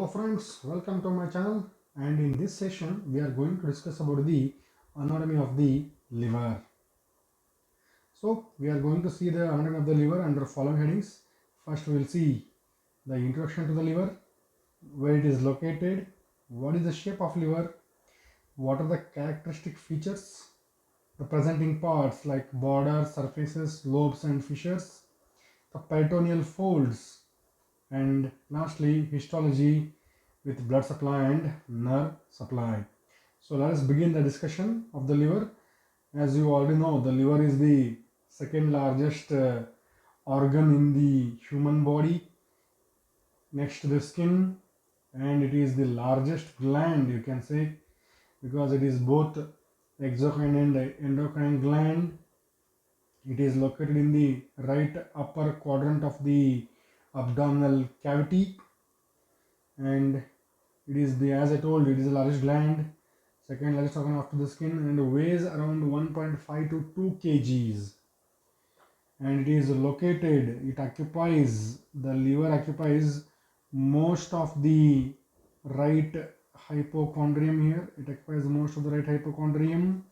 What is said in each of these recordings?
Hello friends, welcome to my channel, and in this session we are going to discuss about the anatomy of the liver. So we are going to see the anatomy of the liver under following headings. First we will see the introduction to the liver, where it is located, what is the shape of liver, what are the characteristic features, the presenting parts like borders, surfaces, lobes and fissures, the peritoneal folds, and lastly histology with blood supply and nerve supply. So let us begin the discussion of the liver. As you already know, the liver is the second largest organ in the human body next to the skin, and it is the largest gland, you can say, because it is both exocrine and endocrine gland. It is located in the right upper quadrant of the abdominal cavity, and it is the, as I told, it is the largest gland, second largest organ after the skin, and weighs around 1.5 to 2 kgs. And it is located, the liver occupies most of the right hypochondrium here. It occupies most of the right hypochondrium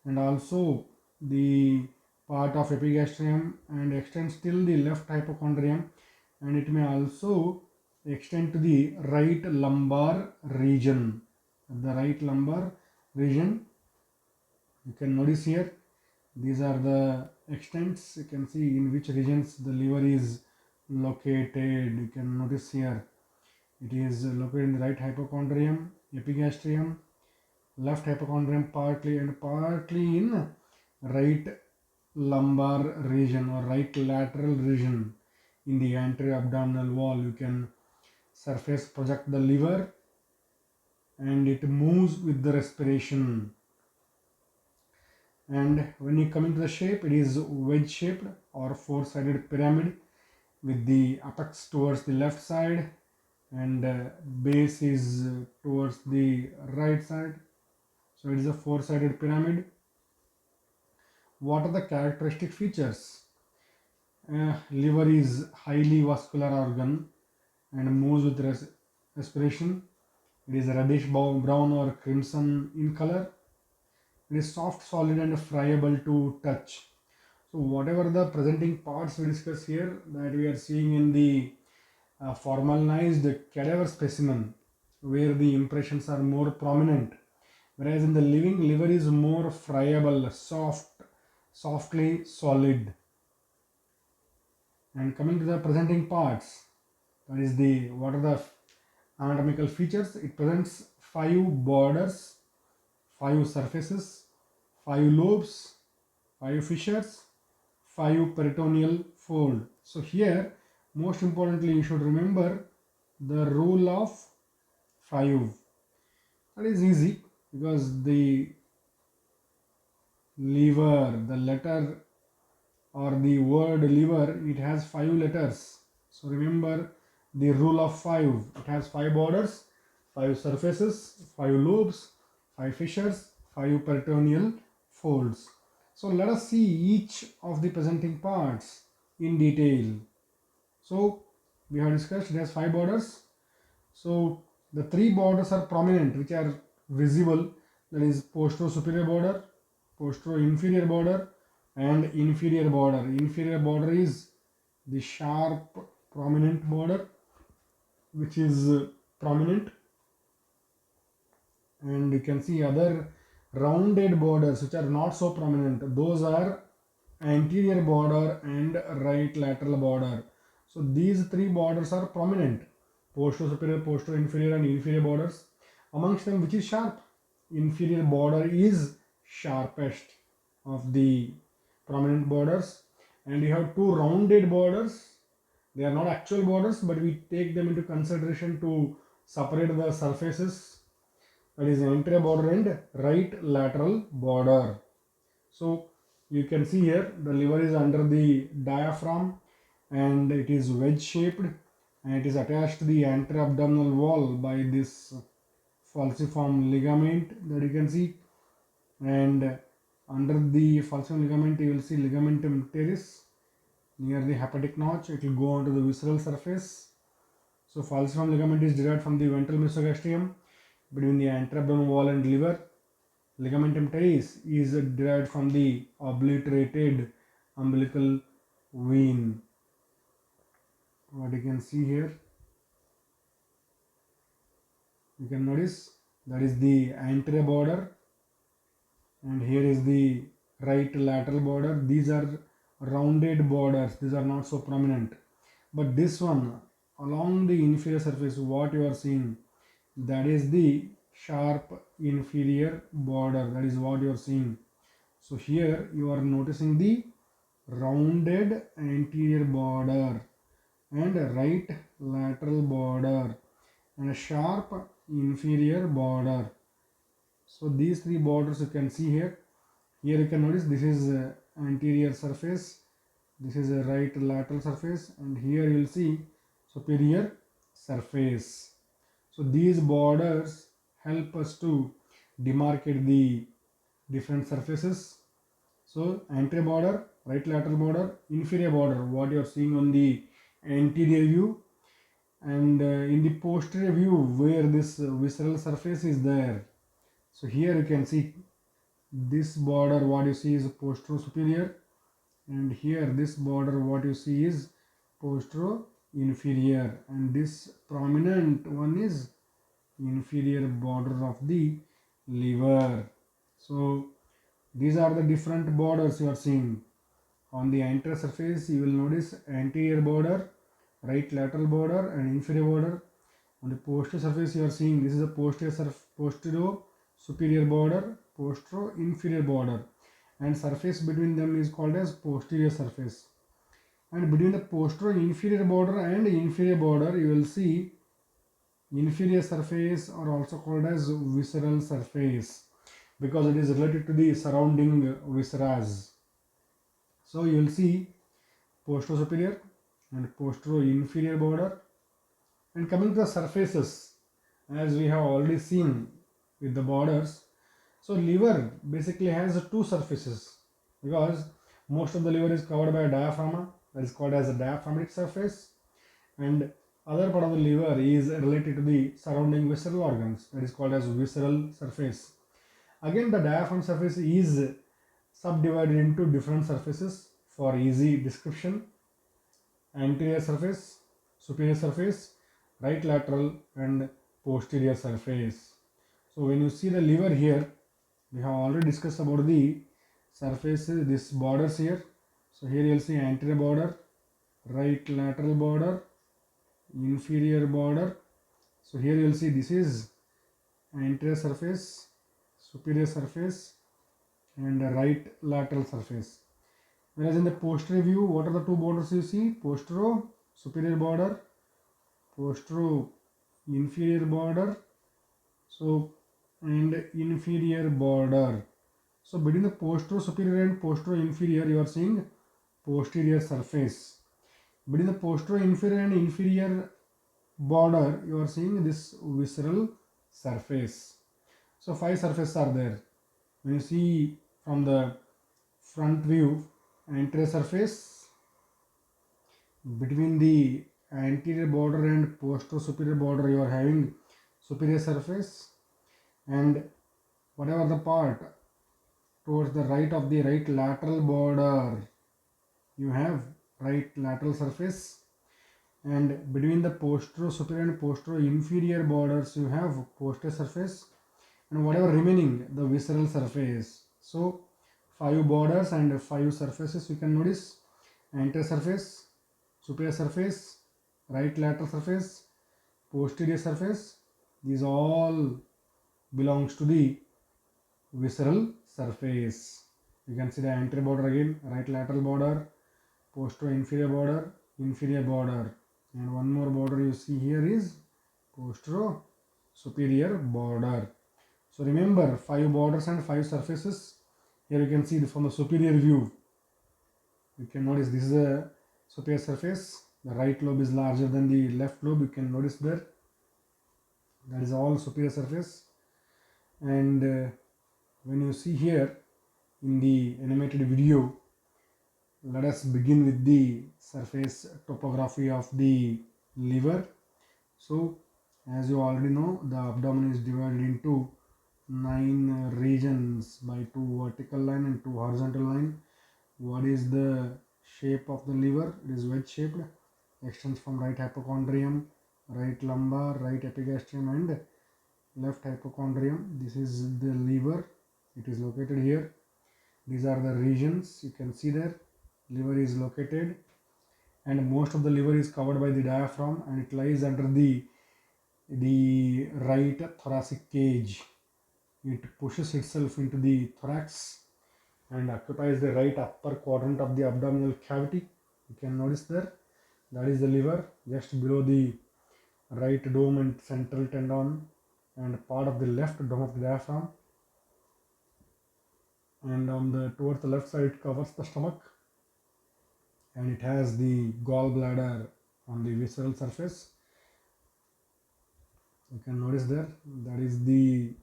and also the part of epigastrium, and extends till the left hypochondrium, and it may also extend to the right lumbar region. The right lumbar region, you can notice here, these are the extents. You can see in which regions the liver is located. You can notice here it is located in the right hypochondrium, epigastrium, left hypochondrium partly, and partly in right lumbar region or right lateral region in the anterior abdominal wall. You can surface project the liver, and it moves with the respiration. And when you come into the shape, it is wedge shaped or four-sided pyramid with the apex towards the left side, and base is towards the right side. So it is a four-sided pyramid. What are the characteristic features? Liver is highly vascular organ and moves with respiration. It is reddish brown or crimson in color. It is soft, solid and friable to touch. So whatever the presenting parts we discuss here, that we are seeing in the formalized cadaver specimen, where the impressions are more prominent, whereas in the living liver is more friable, softly solid. And coming to the presenting parts, that is the, what are the anatomical features? It presents 5 borders, 5 surfaces, 5 lobes, 5 fissures, 5 peritoneal fold. So here, most importantly, you should remember the rule of 5. That is easy because the liver, the letter or the word liver, it has 5 letters. So remember the rule of 5. It has 5 borders, 5 surfaces, 5 lobes, 5 fissures, 5 peritoneal folds. So let us see each of the presenting parts in detail. So we have discussed it has 5 borders. So the 3 borders are prominent, which are visible, that is postero-superior border, postero-inferior border and inferior border. Inferior border is the sharp prominent border which is prominent, and you can see other rounded borders which are not so prominent. Those are anterior border and right lateral border. So these 3 borders are prominent: posterior superior, posterior inferior and inferior borders. Amongst them, which is sharp? Inferior border is sharpest of the prominent borders. And you have 2 rounded borders. They are not actual borders, but we take them into consideration to separate the surfaces, that is anterior border and right lateral border. So you can see here the liver is under the diaphragm and it is wedge shaped, and it is attached to the anterior abdominal wall by this falciform ligament that you can see, and under the falciform ligament you will see ligamentum teres near the hepatic notch. It will go onto the visceral surface. So falciform ligament is derived from the ventral mesogastrium between the anteroabdominal wall and liver. Ligamentum teres is derived from the obliterated umbilical vein. What you can see here, you can notice that is the anterior border, and here is the right lateral border. These are rounded borders, these are not so prominent, but this one along the inferior surface, what you are seeing, that is the sharp inferior border, that is what you are seeing. So here you are noticing the rounded anterior border and right lateral border and a sharp inferior border. So these three borders you can see here. Here you can notice this is anterior surface, this is a right lateral surface, and here you will see superior surface. So these borders help us to demarcate the different surfaces. So anterior border, right lateral border, inferior border, what you are seeing on the anterior view, and in the posterior view where this visceral surface is there. So here you can see this border, what you see is postero superior, and here this border what you see is postero inferior, and this prominent one is inferior border of the liver. So these are the different borders you are seeing. On the anterior surface you will notice anterior border, right lateral border and inferior border. On the posterior surface you are seeing this is a posterior superior border, posterior inferior border, and surface between them is called as posterior surface. And between the posterior inferior border and inferior border you will see inferior surface, are also called as visceral surface because it is related to the surrounding viscera. So you will see posterior superior and posterior inferior border. And coming to the surfaces, as we have already seen with the borders, so liver basically has two surfaces because most of the liver is covered by a diaphragm, that is called as a diaphragmatic surface, and other part of the liver is related to the surrounding visceral organs, that is called as visceral surface. Again, the diaphragm surface is subdivided into different surfaces for easy description: anterior surface, superior surface, right lateral and posterior surface. So when you see the liver here, we have already discussed about the surfaces, this borders here. So here you will see anterior border, right lateral border, inferior border. So here you will see this is anterior surface, superior surface and right lateral surface. Whereas in the posterior view, what are the two borders you see? Posterior superior border, posterior inferior border, so and inferior border. So between the posterior superior and posterior inferior you are seeing posterior surface. Between the posterior inferior and inferior border you are seeing this visceral surface. So five surfaces are there. When you see from the front view, anterior surface, between the anterior border and posterior superior border you are having superior surface, and whatever the part towards the right of the right lateral border you have right lateral surface, and between the posterior superior and posterior inferior borders you have posterior surface, and whatever remaining the visceral surface. So five borders and five surfaces you can notice: anterior surface, superior surface, right lateral surface, posterior surface. These all belongs to the visceral surface. You can see the anterior border again, right lateral border, posterior inferior border, and one more border you see here is posterior superior border. So remember, five borders and five surfaces. Here you can see from the superior view, you can notice this is a superior surface. The right lobe is larger than the left lobe, you can notice there. That is all superior surface. And when you see here in the animated video, let us begin with the surface topography of the liver. So as you already know, the abdomen is divided into 9 regions by 2 vertical line and 2 horizontal line. What is the shape of the liver? It is wedge shaped, extends from right hypochondrium, right lumbar, right epigastrium and left hypochondrium. This is the liver. It is located here. These are the regions. You can see there. Liver is located, and most of the liver is covered by the diaphragm, and it lies under the right thoracic cage. It pushes itself into the thorax and occupies the right upper quadrant of the abdominal cavity. You can notice there, that is the liver just below the right dome and central tendon and part of the left dome of the diaphragm, and on the towards the left side it covers the stomach, and it has the gallbladder on the visceral surface. You can notice there, that is the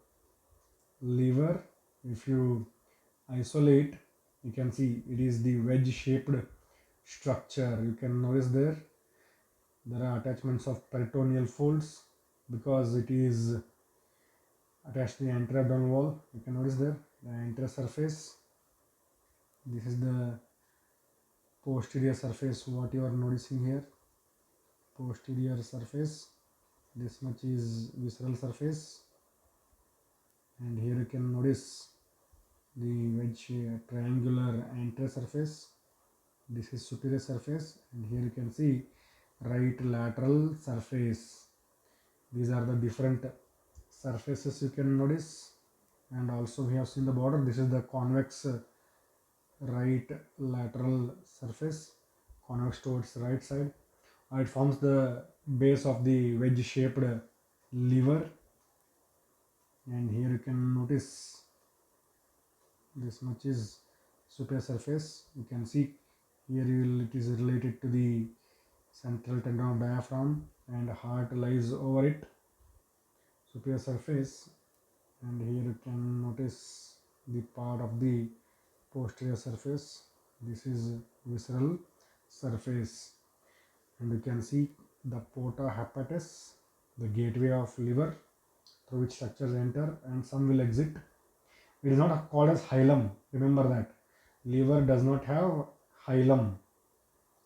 liver. If you isolate, you can see it is the wedge shaped structure. You can notice there are attachments of peritoneal folds because it is attached to the anterior abdominal wall. You can notice there the anterior surface. This is the posterior surface, what you are noticing here. Posterior surface, this much is visceral surface, and here you can notice the wedge triangular anterior surface. This is superior surface, and here you can see right lateral surface. These are the different surfaces you can notice, and also we have seen the border. This is the convex right lateral surface, convex towards right side. It forms the base of the wedge shaped liver, and here you can notice this much is superior surface. You can see here it is related to the central tendon of diaphragm, and heart lies over it, superior surface. And here you can notice the part of the posterior surface. This is visceral surface, and you can see the porta hepatis, the gateway of liver through which structures enter and some will exit. It is not called as hilum. Remember that liver does not have hilum.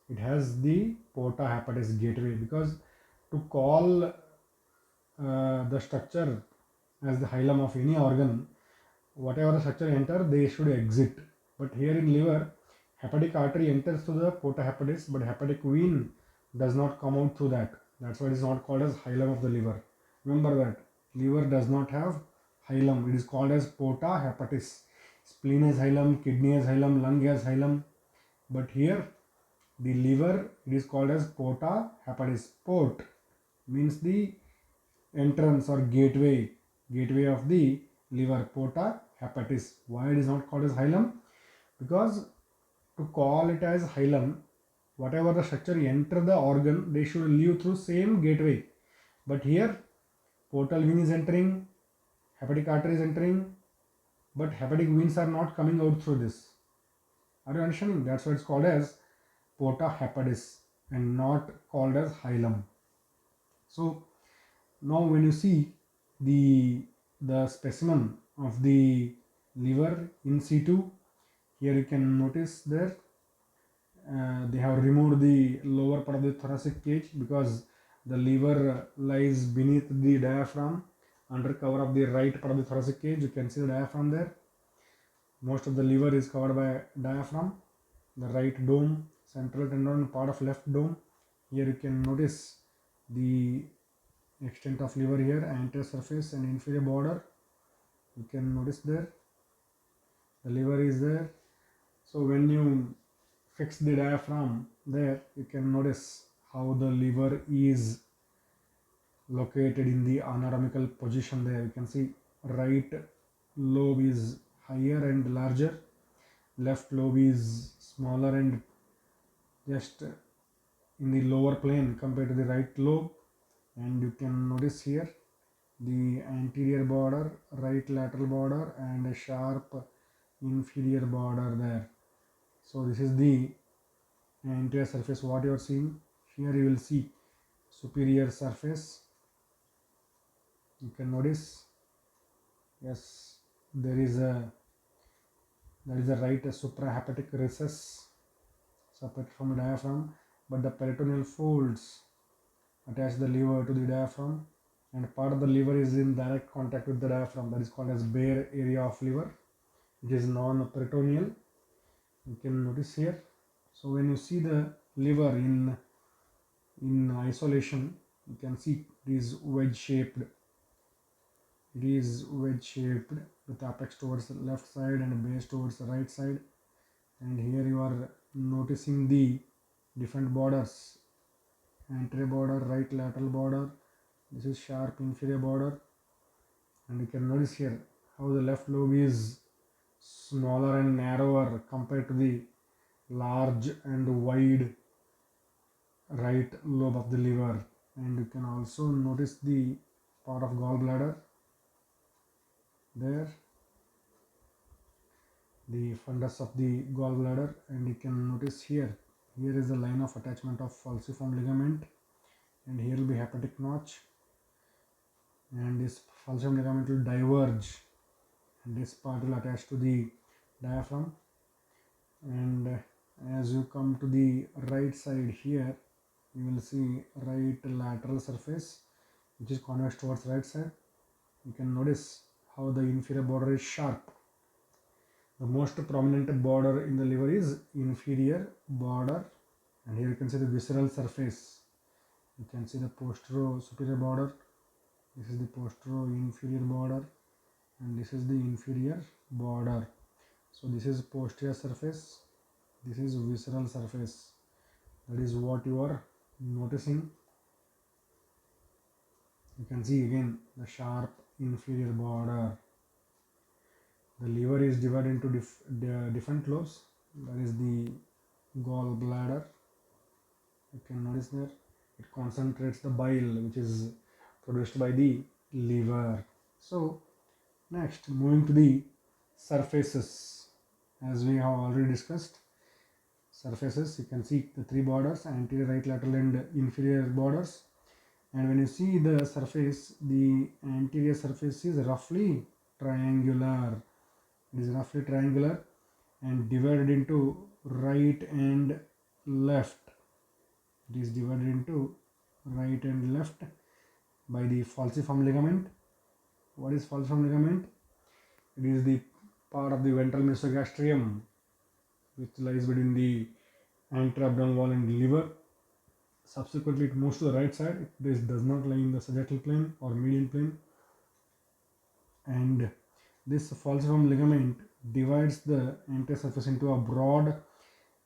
It has the porta hepatis gateway, because to call the structure as the hilum of any organ, whatever the structure enter, they should exit. But here in liver, hepatic artery enters through the porta hepatis, but hepatic vein does not come out through that. That's why it is not called as hilum of the liver. Remember that liver does not have hilum. It is called as porta hepatis. Spleen has hilum, kidney has hilum, lung has hilum. But here, the liver, it is called as porta hepatis. Port means the entrance or gateway of the liver, porta hepatis. Why it is not called as hilum? Because to call it as hilum, whatever the structure enter the organ, they should leave through same gateway. But here, portal vein is entering, hepatic artery is entering, but hepatic veins are not coming out through this. Are you understanding? That's why it's called as porta hepatis and not called as hilum. So now when you see the specimen of the liver in situ, here you can notice there they have removed the lower part of the thoracic cage because the liver lies beneath the diaphragm under cover of the right part of the thoracic cage. You can see the diaphragm there. Most of the liver is covered by diaphragm, the right dome, central tendon, part of left dome. Here you can notice the extent of liver here, anterior surface and inferior border. You can notice there the liver is there. So when you fix the diaphragm there, you can notice how the liver is located in the anatomical position there. You can see right lobe is higher and larger, left lobe is smaller and just in the lower plane compared to the right lobe. And you can notice here the anterior border, right lateral border and a sharp inferior border there. So this is the anterior surface what you are seeing. Here you will see superior surface. You can notice, yes, there is a right suprahepatic recess separated from the diaphragm, but the peritoneal folds attach the liver to the diaphragm, and part of the liver is in direct contact with the diaphragm. That is called as bare area of liver, which is non-peritoneal. You can notice here. So when you see the liver in isolation, you can see it is wedge shaped. It is wedge shaped with apex towards the left side and base towards the right side. And here you are noticing the different borders: anterior border, right lateral border. This is sharp inferior border, and you can notice here how the left lobe is smaller and narrower compared to the large and wide right lobe of the liver. And you can also notice the part of gallbladder there, the fundus of the gallbladder, and you can notice here is the line of attachment of falciform ligament, and here will be hepatic notch, and this falciform ligament will diverge, and this part will attach to the diaphragm. And as you come to the right side here, you will see right lateral surface which is convex towards right side. You can notice how the inferior border is sharp. The most prominent border in the liver is inferior border, and here you can see the visceral surface. You can see the posterior superior border. This is the posterior inferior border, and this is the inferior border. So this is posterior surface, this is visceral surface. That is what you are noticing. You can see again the sharp inferior border. The liver is divided into different lobes. That is the gallbladder. You can notice there it concentrates the bile which is produced by the liver. So next, moving to the surfaces, as we have already discussed. Surfaces, you can see the three borders: anterior, right lateral and inferior borders. And when you see the surface, the anterior surface is roughly triangular. It is roughly triangular and divided into right and left. It is divided into right and left by the falciform ligament. What is falciform ligament? It is the part of the ventral mesogastrium which lies between the anterior abdominal wall and the liver. Subsequently, it moves to the right side. This does not lie in the sagittal plane or median plane. And this falciform ligament divides the anterior surface into a broad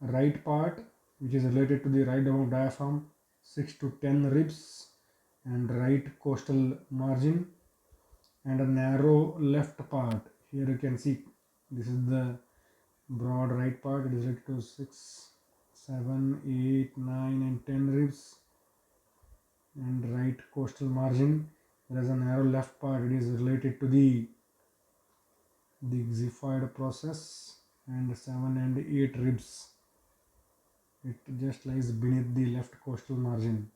right part which is related to the right dome of diaphragm, 6 to 10 ribs and right costal margin, and a narrow left part. Here you can see this is the broad right part. It is related to 6, 7, 8, 9 and 10 ribs and right costal margin. There is a narrow left part. It is related to the xiphoid process, and 7 and 8 ribs. It just lies beneath the left costal margin.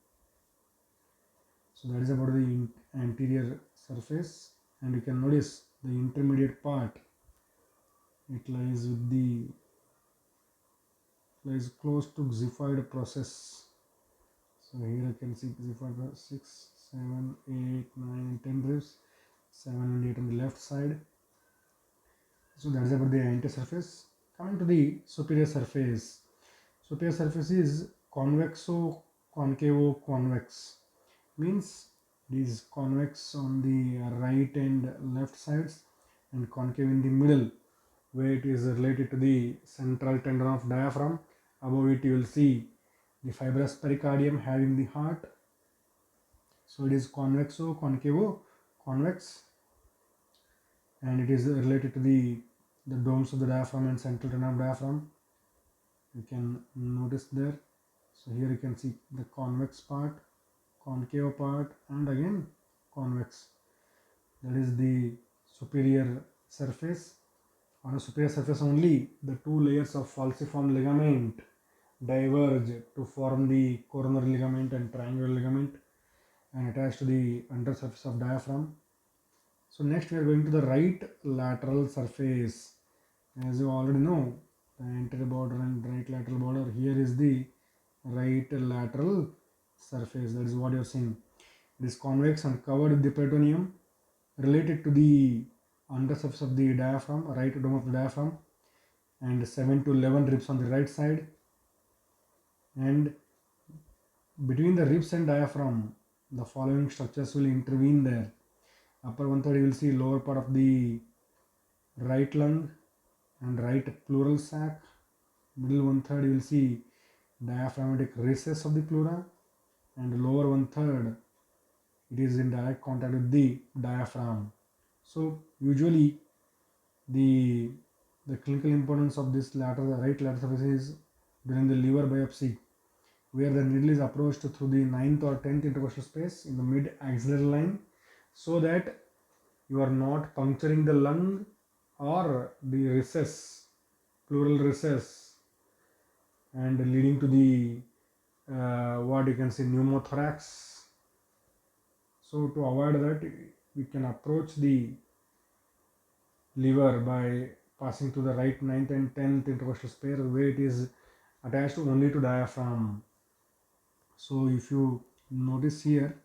So that is about the anterior surface, and you can notice the intermediate part. It lies close to xiphoid process. So here you can see xiphoid 6, 7, 8, 9 and 10 ribs, 7 and 8 on the left side. So that is about the anterior surface. Coming to the superior surface. Superior surface is convexo-concavo-convex. Means it is convex on the right and left sides and concave in the middle, where it is related to the central tendon of diaphragm. Above it you will see the fibrous pericardium having the heart. So it is convexo-concavo-convex, and it is related to the domes of the diaphragm and central tendon of diaphragm. You can notice there. So here you can see the convex part, concave part, and again convex. That is the superior surface. On a superior surface only, the two layers of falciform ligament diverge to form the coronary ligament and triangular ligament and attach to the undersurface of diaphragm. So next we are going to the right lateral surface. As you already know, the anterior border and right lateral border, here is the right lateral surface. That is what you are seeing. It is convex and covered with the peritoneum, related to the undersurface of the diaphragm, right dome of the diaphragm, and 7 to 11 ribs on the right side. And between the ribs and diaphragm, the following structures will intervene there. Upper one third you will see lower part of the right lung and right pleural sac. Middle one third you will see diaphragmatic recess of the pleura, and lower one third it is in direct contact with the diaphragm. So usually the clinical importance of this right lateral surface is during the liver biopsy, where the needle is approached through the 9th or 10th intercostal space in the mid axillary line, so that you are not puncturing the lung or the recess, pleural recess, and leading to the what you can say pneumothorax. So to avoid that, we can approach the liver by passing to the right 9th and 10th intercostal space, where it is attached only to diaphragm. So if you notice here,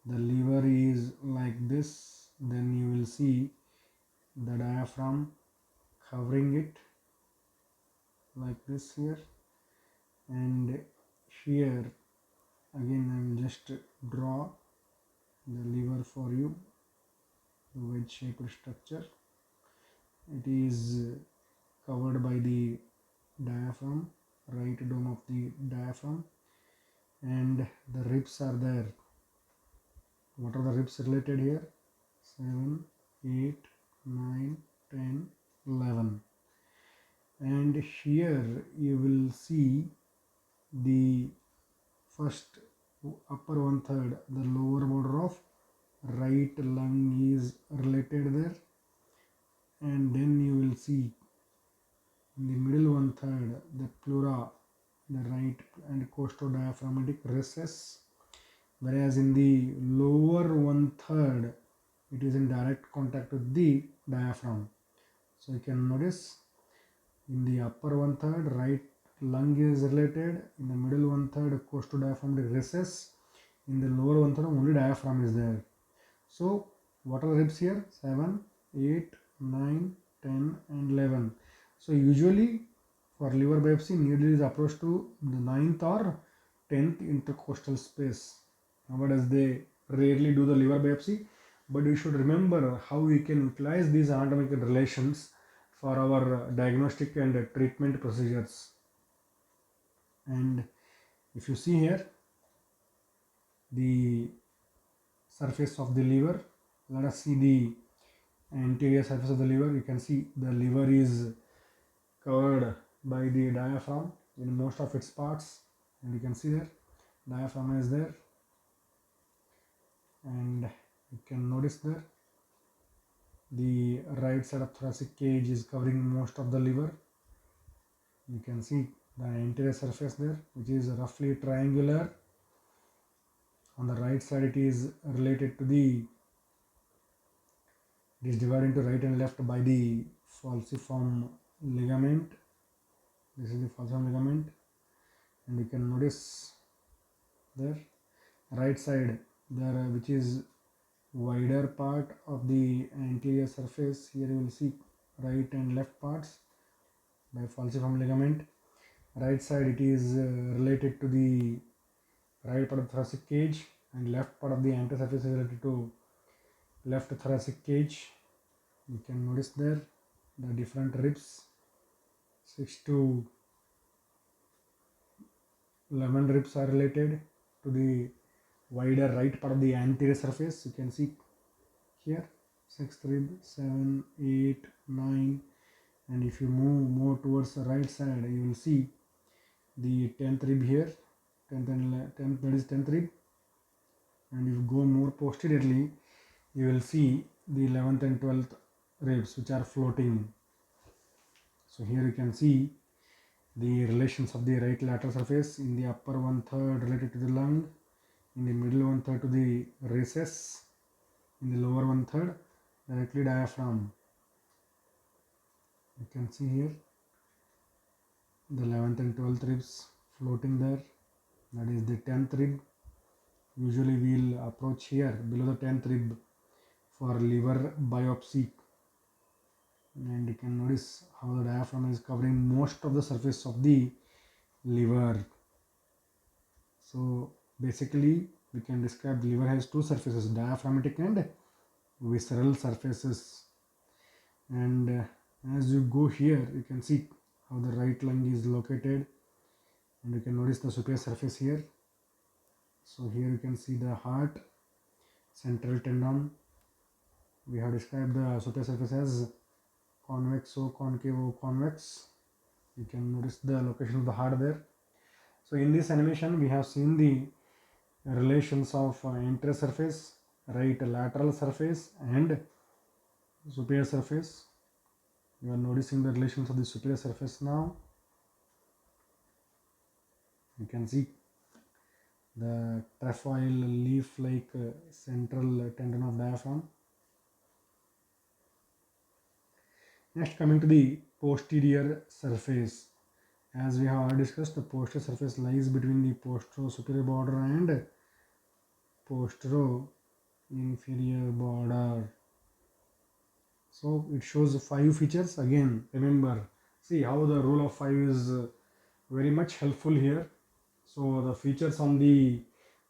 the liver is like this, then you will see the diaphragm covering it like this here, and here again I will just draw the liver for you, the wedge shaped structure. It is covered by the diaphragm, right dome of the diaphragm, and the ribs are there. What are the ribs related here? 7, 8, 9, 10, 11. And here you will see the first upper one third, the lower border of right lung is related there, and then you will see in the middle one third the pleura, the right and costodiaphragmatic recess, whereas in the lower one third it is in direct contact with the diaphragm. So you can notice in the upper one third right lung is related, in the middle one third costodiaphragmatic recess, in the lower one third only diaphragm is there. So what are the ribs here? 7, 8, 9, 10 and 11. So usually for liver biopsy, needle is approached to the 9th or 10th intercostal space. Nowadays they rarely do the liver biopsy, but we should remember how we can utilize these anatomical relations for our diagnostic and treatment procedures. And if you see here, the surface of the liver, let us see the anterior surface of the liver. You can see the liver is covered by the diaphragm in most of its parts, and you can see there diaphragm is there, and you can notice there the right side of thoracic cage is covering most of the liver. You can see the anterior surface there, which is roughly triangular. On the right side it is related to the, it is divided into right and left by the falciform ligament. This is the falciform ligament, and you can notice there right side there, which is wider part of the anterior surface. Here you will see right and left parts by falciform ligament. Right side it is related to the right part of the thoracic cage, and left part of the anterior surface is related to left thoracic cage. You can notice there the different ribs, 6 to 11 ribs are related to the wider right part of the anterior surface. You can see here 6th rib, 7, 8, 9, and if you move more towards the right side, you will see the 10th rib here, 10th and 10th, that is 10th rib, and if you go more posteriorly, you will see the 11th and 12th ribs which are floating. So here you can see the relations of the right lateral surface. In the upper 1/3 related to the lung, in the middle 1/3 to the recess, in the lower 1/3 directly diaphragm. You can see here the 11th and 12th ribs floating there, that is the 10th rib. Usually we will approach here below the 10th rib for liver biopsy, and you can notice how the diaphragm is covering most of the surface of the liver. So basically we can describe the liver has two surfaces, diaphragmatic and visceral surfaces. And as you go here, you can see how the right lung is located, and you can notice the superior surface here. So here you can see the heart, central tendon. We have described the superior surface as convexo, concavo, convex. You can notice the location of the heart there. So in this animation we have seen the relations of anterior surface, right lateral surface and superior surface. You are noticing the relations of the superior surface now. You can see the trefoil leaf-like central tendon of diaphragm. Next, coming to the posterior surface. As we have already discussed, the posterior surface lies between the postero-superior border and postero-inferior border. So it shows 5 features. Again, remember, see how the rule of 5 is very much helpful here. So the features on the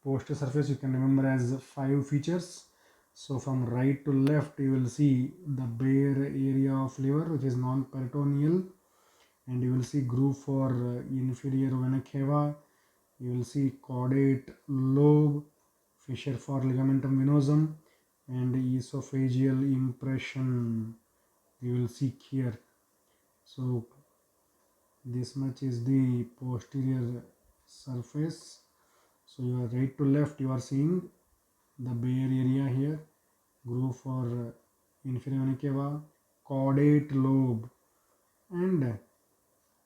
posterior surface you can remember as 5 features. So from right to left you will see the bare area of liver, which is non-peritoneal, and you will see groove for inferior vena cava. You will see caudate lobe, fissure for ligamentum venosum, and esophageal impression you will see here. So this much is the posterior surface. So you are right to left, you are seeing the bare area here, groove for inferior vena cava, caudate lobe, and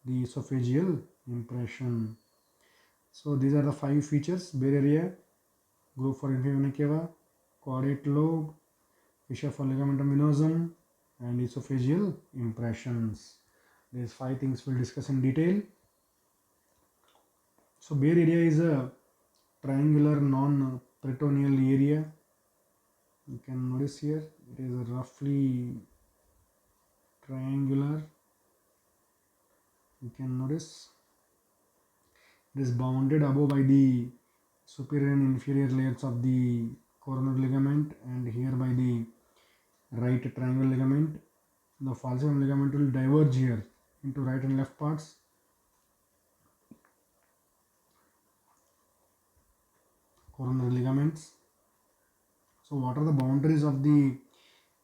the esophageal impression. So these are the 5 features: bare area, groove for inferior vena cava, caudate lobe, fissure for ligamentum venosum, and esophageal impressions. These 5 things we'll discuss in detail. So bare area is a triangular non-peritoneal area. You can notice here it is roughly triangular. You can notice it is bounded above by the superior and inferior layers of the coronary ligament, and here by the right triangle ligament. The falciform ligament will diverge here into right and left parts. Coronary ligaments. So what are the boundaries of the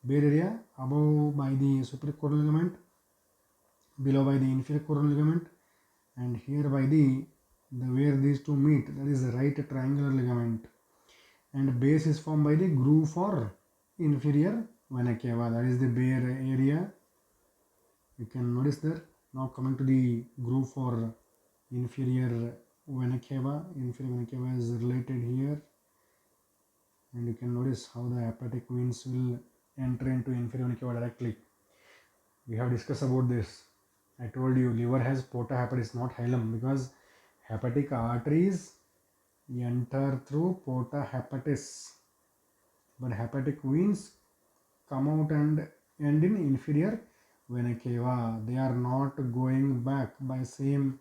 bare area? Above by the superior coronary ligament, below by the inferior coronary ligament, and here by the where these two meet, that is the right triangular ligament, and base is formed by the groove for inferior vena cava, that is the bare area. You can notice there. Now coming to the groove for inferior vena cava. Inferior vena cava is related here, and you can notice how the hepatic veins will enter into inferior vena cava directly. We have discussed about this. I told you liver has porta hepatis, not hilum, because hepatic arteries enter through porta hepatis, but hepatic veins come out and end in inferior vena cava. They are not going back by same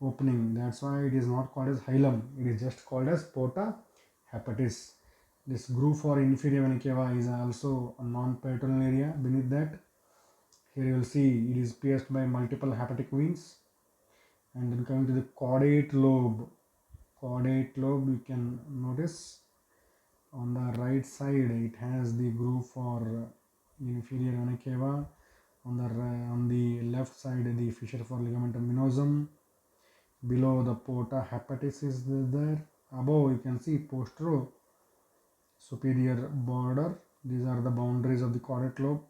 opening. That's why it is not called as hilum. It is just called as porta hepatis. This groove for inferior vena cava is also a non-peritoneal area. Beneath that, here you will see it is pierced by multiple hepatic veins. And then coming to the caudate lobe. Caudate lobe, you can notice on the right side it has the groove for inferior vena cava. On the left side the fissure for ligamentum venosum. Below the porta hepatis is there. Above you can see postero superior border. These are the boundaries of the caudate lobe.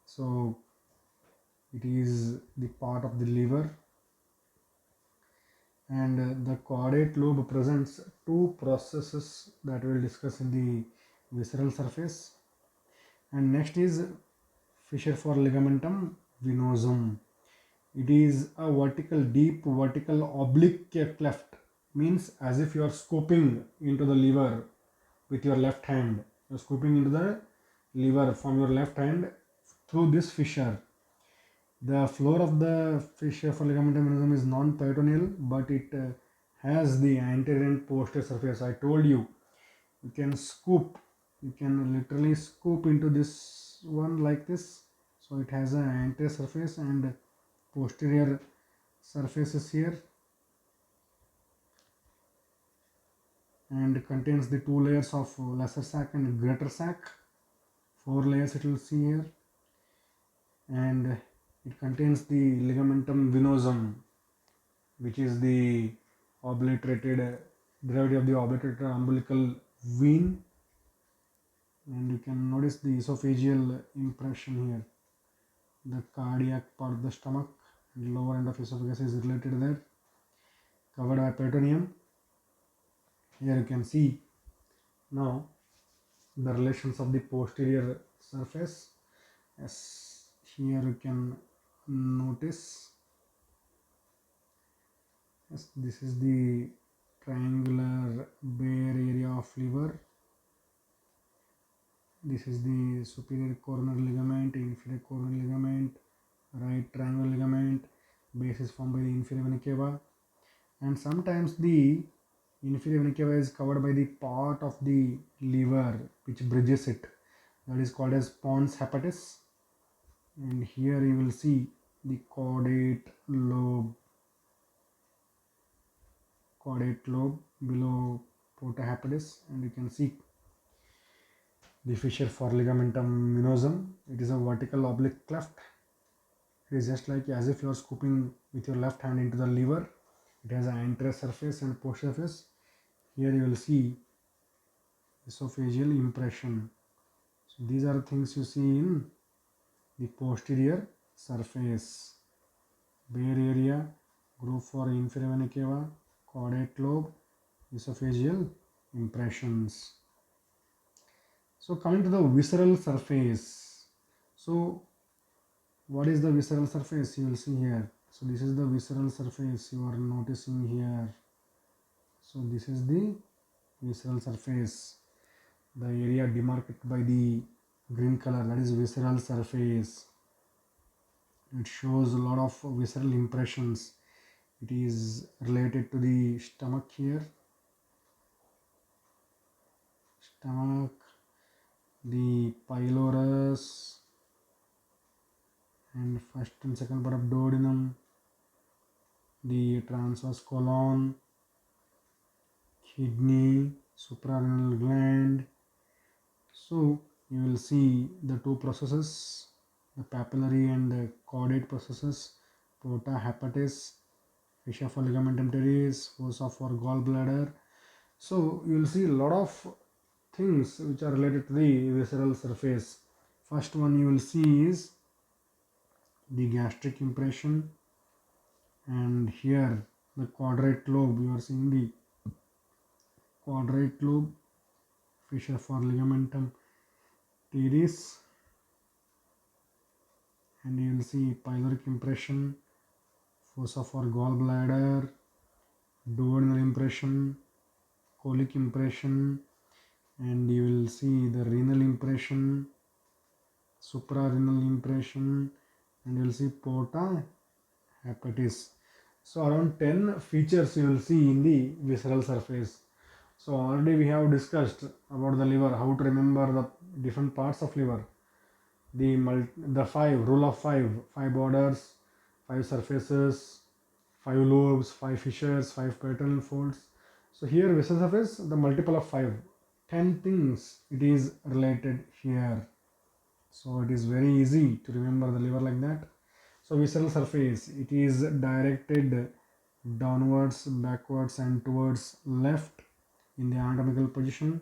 So It is the part of the liver, and the caudate lobe presents two processes that we will discuss in the visceral surface. And next is fissure for ligamentum venosum. It is a vertical, deep vertical oblique cleft, means as if you are scooping into the liver with your left hand. You are scooping into the liver from your left hand through this fissure. The floor of the fissure for ligamentum venosum is non-peritoneal, but it has the anterior and posterior surface. I told you, you can scoop, you can literally scoop into this one like this. So it has an anterior surface and posterior surfaces here, and contains the two layers of lesser sac and greater sac. 4 layers it will see here, and it contains the ligamentum venosum, which is the obliterated derivative of the obliterated umbilical vein. And you can notice the esophageal impression here. The cardiac part of the stomach and lower end of esophagus is related there, covered by peritoneum. Here you can see now the relations of the posterior surface. As here you can notice, yes, this is the triangular bare area of liver. This is the superior coronary ligament, inferior coronary ligament, right triangular ligament. Base is formed by the inferior vena cava, and sometimes the inferior vena cava is covered by the part of the liver which bridges it. That is called as pons hepatis. And here you will see the caudate lobe below porta hepatis, and you can see the fissure for ligamentum venosum. It is a vertical oblique cleft. It is just like as if you are scooping with your left hand into the liver. It has an anterior surface and posterior surface. Here you will see esophageal impression. So these are things you see in the posterior surface. Bare area, groove for inferior vena cava, caudate lobe, esophageal impressions. So coming to the visceral surface. So what is the visceral surface? You will see here. So this is the visceral surface you are noticing here. So this is the visceral surface. The area demarcated by the green color, that is visceral surface. It shows a lot of visceral impressions. It is related to the stomach here. Stomach, the pylorus, and first and second part of duodenum, the transverse colon, kidney, suprarenal gland. So you will see the two processes, the papillary and the caudate processes, porta hepatis, fissure for ligamentum teres, fossa for gallbladder. So you will see a lot of things which are related to the visceral surface. First one you will see is the gastric impression, and here the quadrate lobe. You are seeing the quadrate lobe, fissure for ligamentum teres, and you will see pyloric impression, fossa for gallbladder, duodenal impression, colic impression, and you will see the renal impression, suprarenal impression, and you will see porta hepatis. So around 10 features you will see in the visceral surface. So already we have discussed about the liver, how to remember the different parts of liver. The five, rule of five borders, 5 surfaces, 5 lobes, 5 fissures, 5 peritoneal folds. So here visceral surface, the multiple of 5, 10 things it is related here. So it is very easy to remember the liver like that. So visceral surface, it is directed downwards, backwards and towards left in the anatomical position.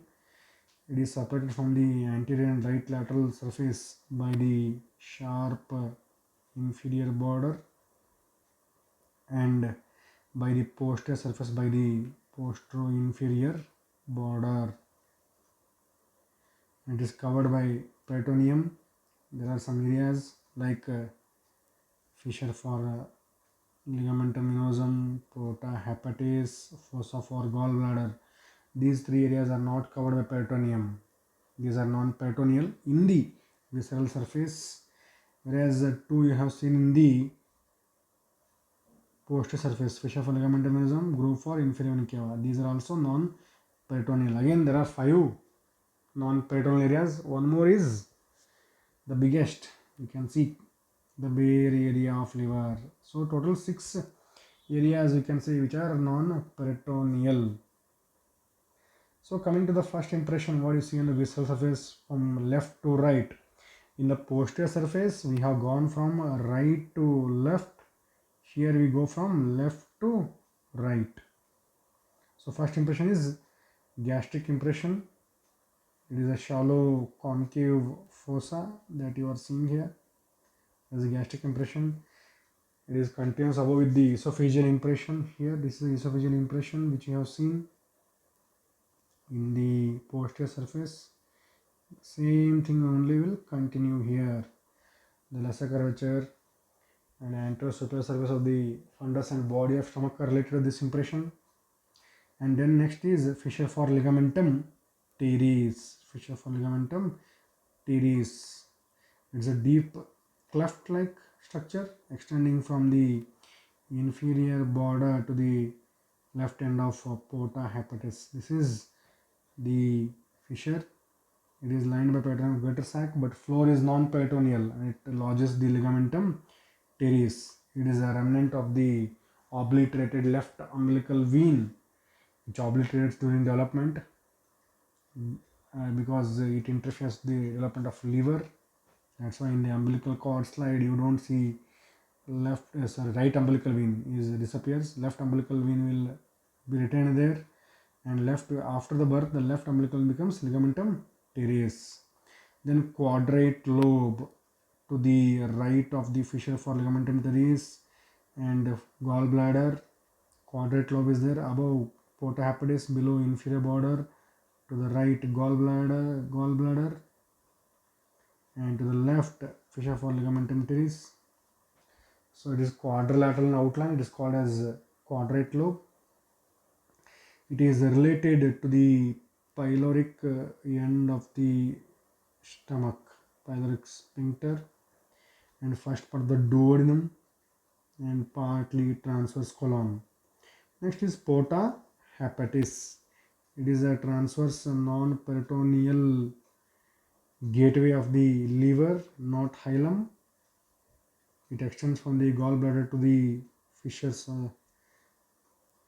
It is separated from the anterior and right lateral surface by the sharp inferior border and by the posterior surface by the posterior-inferior border. It is covered by peritoneum. There are some areas like fissure for ligamentum venosum, porta hepatis, fossa for gallbladder. These three areas are not covered by peritoneum. These are non-peritoneal in the visceral surface, whereas two you have seen in the posterior surface, fissure for ligamentum venosum, groove for inferior vena cava. These are also non-peritoneal. Again, there are 5 non-peritoneal areas. One more is the biggest. You can see the bare area of liver. So total 6 areas you can say which are non-peritoneal. So coming to the first impression, what you see on the visceral surface from left to right. In the posterior surface, we have gone from right to left. Here we go from left to right. So first impression is gastric impression. It is a shallow concave fossa that you are seeing here as a gastric impression. It is continuous above with the esophageal impression. Here this is the esophageal impression which you have seen in the posterior surface. Same thing only will continue here. The lesser curvature and anterosuperior surface of the fundus and body of stomach are related to this impression. And then next is fissure for ligamentum teres. Fissure for ligamentum teres. It's a deep cleft-like structure extending from the inferior border to the left end of porta hepatis. This is the fissure. It is lined by peritoneal greater sac, but floor is non-peritoneal and it lodges the ligamentum teres. It is a remnant of the obliterated left umbilical vein, which obliterates during development because it interferes the development of liver. That's why in the umbilical cord slide you don't see right umbilical vein is disappears. Left umbilical vein will be retained there, and left after the birth the left umbilical vein becomes ligamentum teres. Then quadrate lobe to the right of the fissure for ligamentum teres and gallbladder. Quadrate lobe is there above porta hepatis, below inferior border, to the right gallbladder, and to the left fissure for ligamentum teres. So it is quadrilateral in outline. It is called as quadrate lobe. It is related to the pyloric end of the stomach, pyloric sphincter, and first part of the duodenum and partly transverse column. Next is porta hepatis. It is a transverse non-peritoneal gateway of the liver, not hilum. It extends from the gallbladder to the fissures.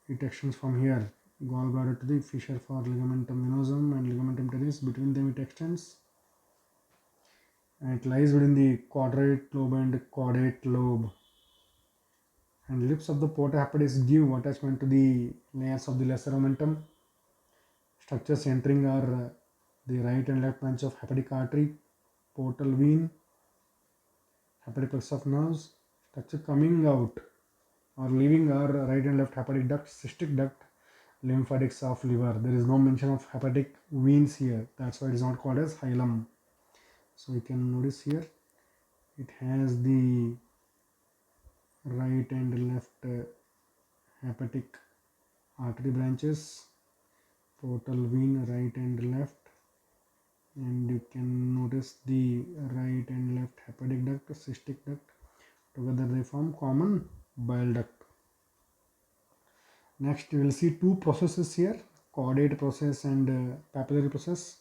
It extends from here, gallbladder to the fissure for ligamentum venosum and ligamentum teres. Between them it extends, and it lies within the quadrate lobe and caudate lobe. And lips of the porta hepatis give attachment to the layers of the lesser omentum. Structures entering are the right and left branch of hepatic artery, portal vein, hepatic plexus of nerves. Structure coming out or leaving are right and left hepatic duct, cystic duct, lymphatics of liver. There is no mention of hepatic veins here. That's why it is not called as hilum. So you can notice here it has the right and left hepatic artery branches, portal vein right and left, and you can notice the right and left hepatic duct, cystic duct. Together they form common bile duct. Next we will see two processes here, caudate process and papillary process.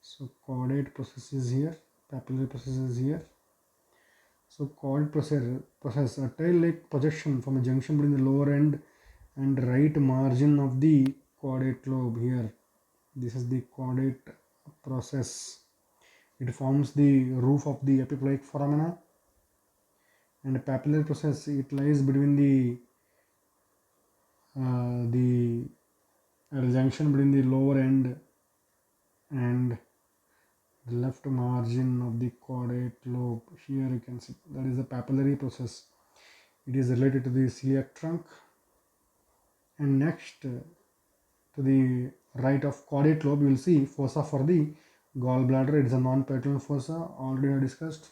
So caudate process is here, papillary process is here. So caudate process a tail-like projection from a junction between the lower end and right margin of the caudate lobe here. This is the caudate process. It forms the roof of the epiploic foramina. And papillary process, it lies between the junction between the lower end and the left margin of the caudate lobe. Here you can see that is the papillary process. It is related to the celiac trunk. And next to the right of caudate lobe, you will see fossa for the gallbladder. It is a non-peritoneal fossa, already I discussed.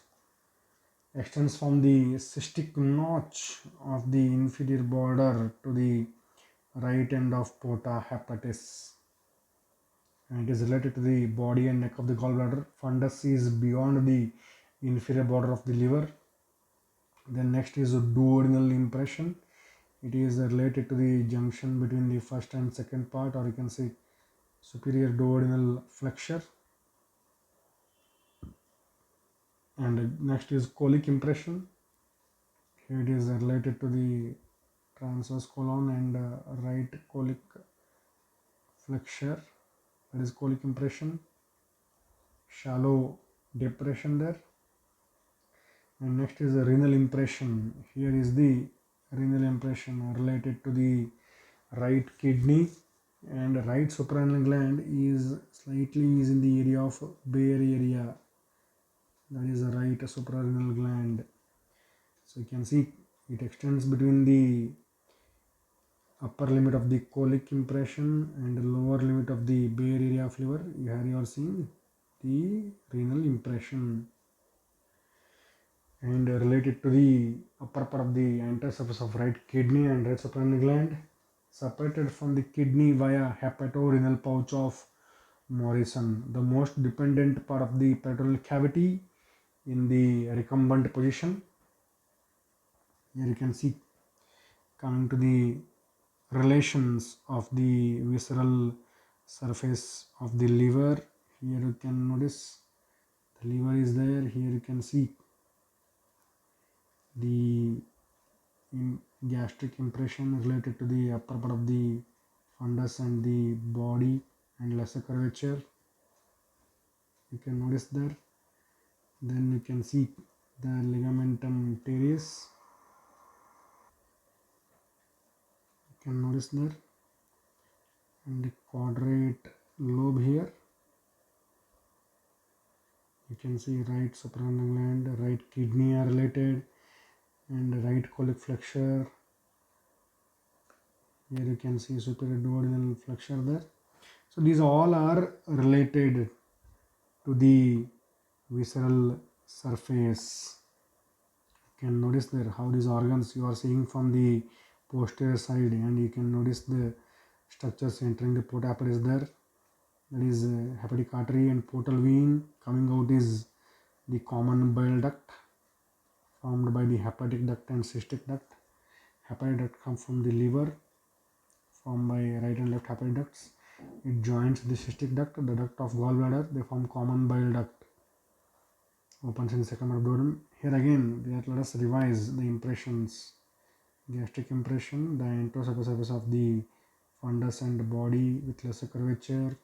Extends from the cystic notch of the inferior border to the right end of porta hepatis, and it is related to the body and neck of the gallbladder. Fundus is beyond the inferior border of the liver. Then next is duodenal impression. It is related to the junction between the first and second part, or you can say superior duodenal flexure. And next is colic impression. Here it is related to the transverse colon and right colic flexure, that is colic impression. Shallow depression there. And next is the renal impression. Here is the renal impression related to the right kidney, and right suprarenal gland is slightly is in the area of Bayer area, that is the right suprarenal gland. So you can see it extends between the upper limit of the colic impression and lower limit of the Bayer area of liver. Here you are seeing the renal impression, and related to the upper part of the anterior surface of right kidney and right suprarenal gland, separated from the kidney via hepatorenal pouch of Morrison, the most dependent part of the peritoneal cavity in the recumbent position. Here you can see, coming to the relations of the visceral surface of the liver. Here you can notice the liver is there. Here you can see the gastric impression related to the upper part of the fundus and the body and lesser curvature. You can notice there. Then you can see the ligamentum teres. You can notice there, and the quadrate lobe here. You can see right suprarenal gland, right kidney are related, and right colic flexure. Here you can see superior duodenal flexure there. So these all are related to the visceral surface. You can notice there how these organs you are seeing from the posterior side, and you can notice the structures entering the porta hepatis there. That is hepatic artery and portal vein. Coming out is the common bile duct formed by the hepatic duct and cystic duct. Hepatic duct comes from the liver, formed by right and left hepatic ducts. It joins the cystic duct, the duct of gallbladder. They form common bile duct. Opens in the second abdomen. Here again, let us revise the impressions. Gastric impression, the anterior surface of the fundus and body with lesser curvature.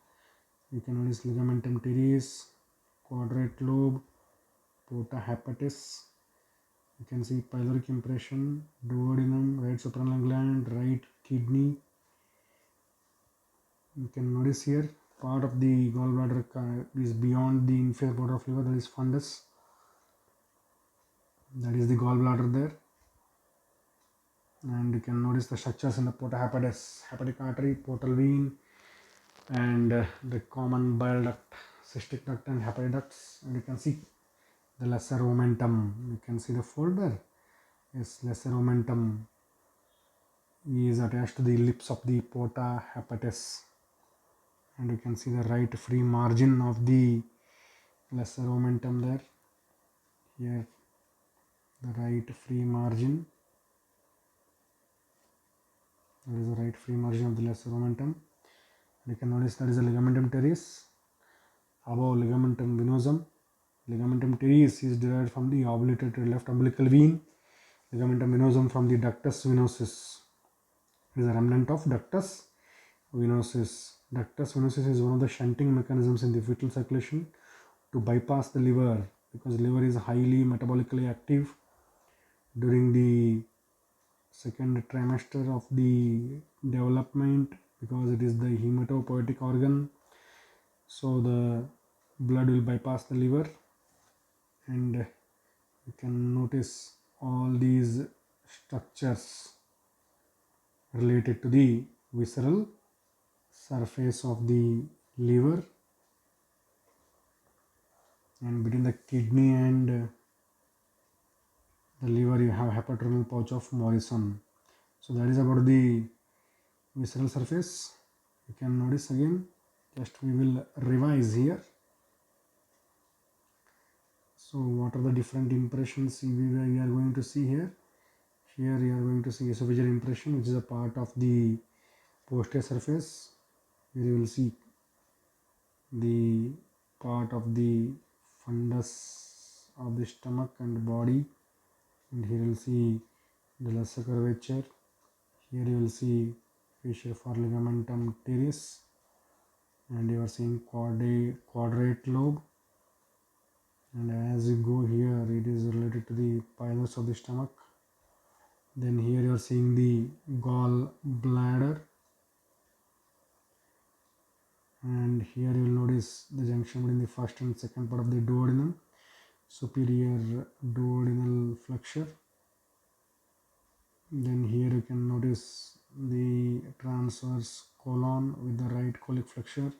You can notice ligamentum teres, quadrate lobe, porta hepatis. You can see pyloric impression, duodenum, right suprarenal gland, right kidney. You can notice here part of the gallbladder is beyond the inferior border of liver, that is fundus. That is the gallbladder there. And you can notice the structures in the porta hepatis, hepatic artery, portal vein, and the common bile duct, cystic duct and hepatic ducts. And you can see the lesser omentum. You can see the fold there. Yes, lesser omentum is attached to the ellipse of the porta hepatis. And you can see the right free margin of the lesser omentum there. Here, the right free margin. That is the right free margin of the lesser omentum. You can notice that is the ligamentum teres above ligamentum venosum. Ligamentum teres is derived from the obliterated left umbilical vein. Ligamentum venosum from the ductus venosus. It is a remnant of ductus venosus. Ductus venosus is one of the shunting mechanisms in the fetal circulation to bypass the liver, because the liver is highly metabolically active during the second trimester of the development, because it is the hematopoietic organ. So the blood will bypass the liver, and you can notice all these structures related to the visceral surface of the liver, and between the kidney and the liver you have hepatorenal pouch of Morrison. So that is about the visceral surface. You can notice again, just we will revise here. So what are the different impressions we are going to see here? Here you are going to see esophageal impression, which is a part of the posterior surface. Here you will see the part of the fundus of the stomach and body, and here you will see the lesser curvature. Here you will see fissure for ligamentum teres, and you are seeing quadrate lobe, and as you go here it is related to the pylorus of the stomach. Then here you are seeing the gall bladder, and here you will notice the junction between the first and second part of the duodenum, superior duodenal flexure. Then here you can notice the transverse colon with the right colic flexure.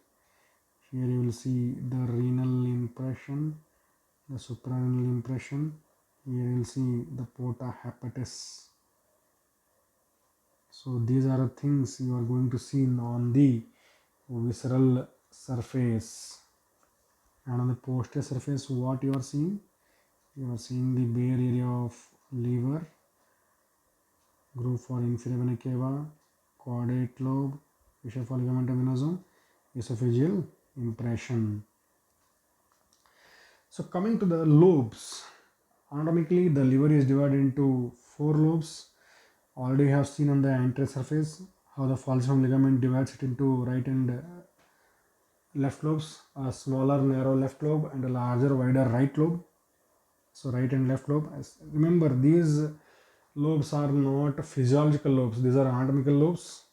Here you will see the renal impression, the suprarenal impression. Here you will see the porta hepatis. So these are the things you are going to see on the visceral surface. And on the posterior surface, what you are seeing? You are seeing the bare area of liver, groove for inferior vena cava, caudate lobe, fissure for ligamentum venosum, esophageal impression. So coming to the lobes, anatomically the liver is divided into 4 lobes. Already have seen on the anterior surface how the falciform ligament divides it into right and left lobes, a smaller narrow left lobe and a larger wider right lobe. So right and left lobe. Remember, these lobes are not physiological lobes, these are anatomical lobes.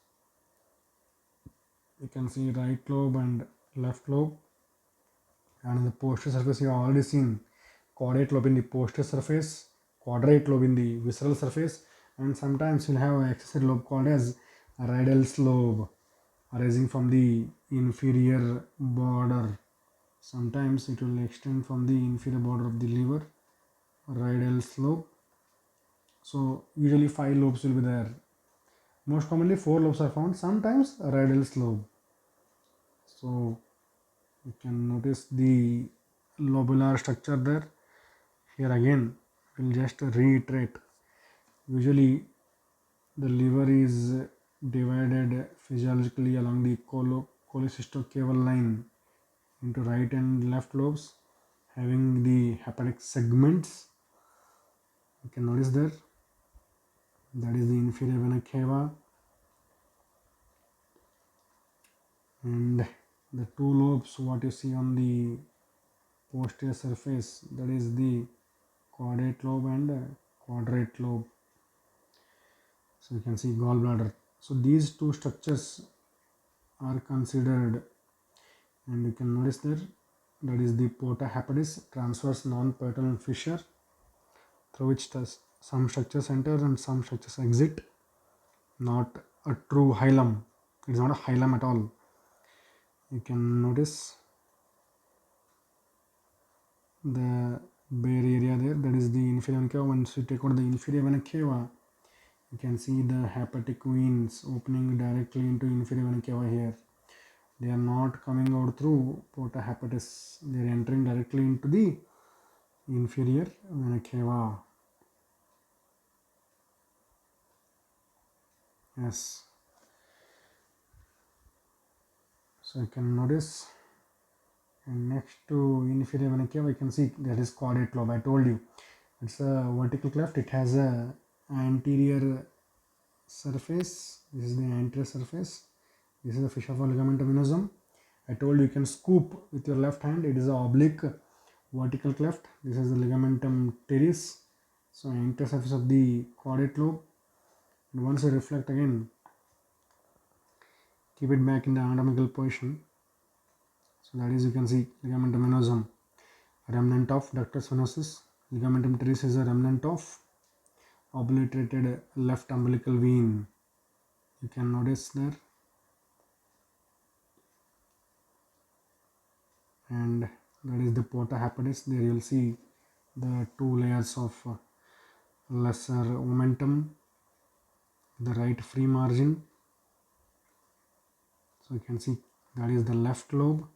You can see right lobe and left lobe. And in the posterior surface you have already seen caudate lobe in the posterior surface, quadrate lobe in the visceral surface, and sometimes you'll have an accessory lobe called as Rydell's lobe arising from the inferior border. Sometimes it will extend from the inferior border of the liver, Rydell's lobe. So usually 5 lobes will be there. Most commonly 4 lobes are found, sometimes Rydell's lobe. So you can notice the lobular structure there. Here again we'll just reiterate. Usually the liver is divided physiologically along the cholecystocaval line into right and left lobes, having the hepatic segments. You can notice there, that is the inferior vena cava, and the 2 lobes what you see on the posterior surface, that is the caudate lobe and quadrate lobe. So you can see gallbladder. So these 2 structures are considered, and you can notice there, that is the porta hepatis, transverse non-peritoneal fissure through which some structures enter and some structures exit. Not a true hilum, it is not a hilum at all. You can notice the bare area there, that is the inferior vena cava. Once you take out the inferior vena cava, you can see the hepatic veins opening directly into inferior vena cava here. They are not coming out through porta hepatis, they are entering directly into the inferior vena cava. Yes. So you can notice, and next to inferior vena cava, you can see that is caudate lobe. I told you it's a vertical cleft. It has a anterior surface. This is the anterior surface. This is the fissure for ligamentum venosum. I told you can scoop with your left hand. It is a oblique vertical cleft. This is the ligamentum teres. So anterior surface of the caudate lobe. And once you reflect again, keep it back in the anatomical position. So that is, you can see ligamentum venosum, remnant of ductus venosus. Ligamentum teres is a remnant of obliterated left umbilical vein. You can notice there. And that is the porta hepatis. There you will see the two layers of lesser omentum, the right free margin. So you can see that is the left lobe,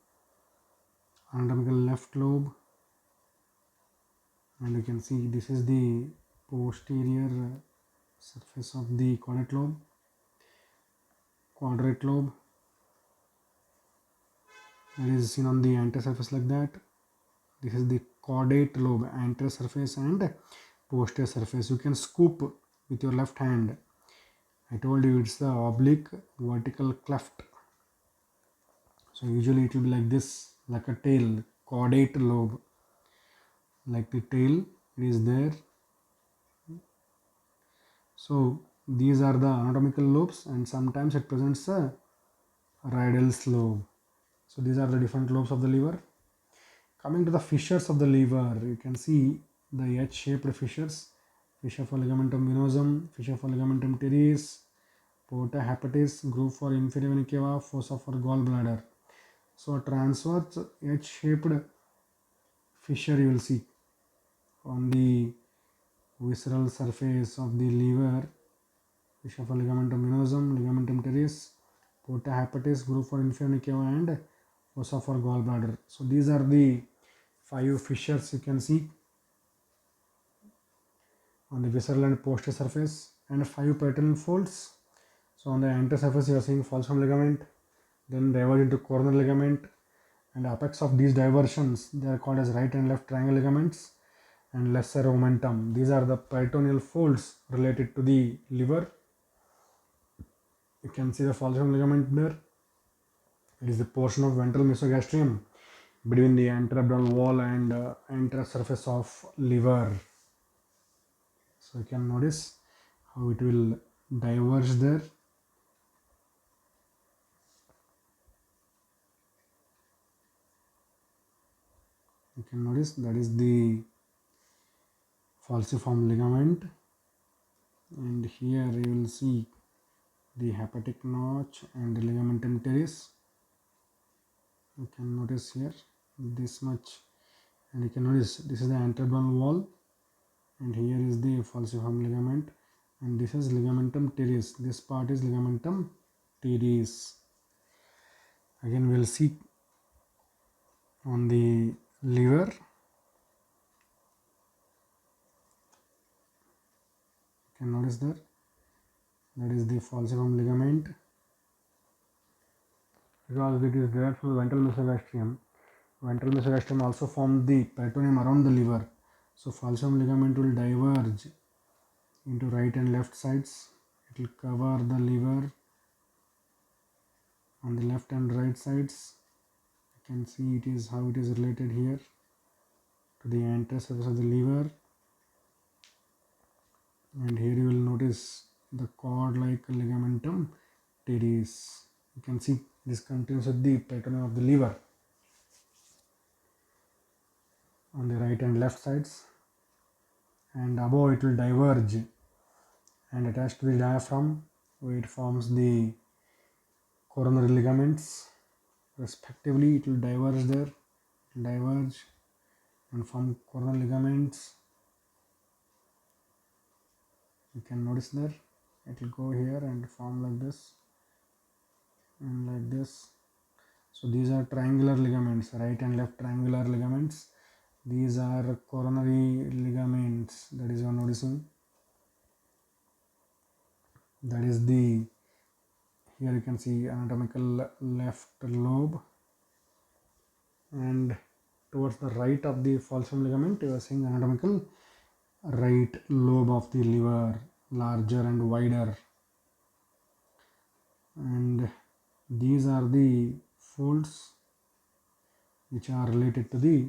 anatomical left lobe, and you can see this is the posterior surface of the caudate lobe, quadrate lobe. That is seen on the anterior surface like that. This is the caudate lobe, anterior surface and posterior surface. You can scoop with your left hand. I told you it's the oblique vertical cleft. So usually it will be like this, like a tail, caudate lobe, like the tail, it is there. So these are the anatomical lobes, and sometimes it presents a Rydell's lobe. So these are the different lobes of the liver. Coming to the fissures of the liver, you can see the H-shaped fissures, fissure for ligamentum venosum, fissure for ligamentum teres, porta hepatis, groove for inferior vena cava, fossa for gallbladder. So a transverse H-shaped fissure you will see on the visceral surface of the liver, fissure for ligamentum venosum, ligamentum teres, porta hepatis, groove for inferior vena cava, and fossa for gallbladder. So these are the 5 fissures you can see on the visceral and posterior surface, and 5 peritoneal folds. So on the anterior surface you are seeing falciform ligament, then diverge into coronal ligament, and apex of these diversions they are called as right and left triangle ligaments and lesser omentum. These are the peritoneal folds related to the liver. You can see the falciform ligament there. It is the portion of ventral mesogastrium between the anterior abdominal wall and anterior surface of liver. So you can notice how it will diverge there. You can notice that is the falciform ligament, and here you will see the hepatic notch and the ligamentum teres. You can notice here this much, and you can notice this is the anterior abdominal wall, and here is the falciform ligament, and this is ligamentum teres. This part is ligamentum teres. Again we will see on the liver. You can notice there, that is the falciform ligament. Because it is derived from the ventral mesogastrium. Ventral mesogastrium also forms the peritoneum around the liver. So falciform ligament will diverge into right and left sides. It will cover the liver on the left and right sides. You can see it is how it is related here to the anterior surface of the liver. And here you will notice the cord-like ligamentum teres. You can see this continues with the peritoneum of the liver on the right and left sides, and above it will diverge and attached to the diaphragm where it forms the coronary ligaments respectively. It will diverge there, diverge and form coronary ligaments. You can notice there, it will go here and form like this and like this. So these are triangular ligaments, right and left triangular ligaments. These are coronary ligaments, that is you are noticing. That is the, here you can see anatomical left lobe, and towards the right of the falciform ligament you are seeing anatomical right lobe of the liver, larger and wider. And these are the folds which are related to the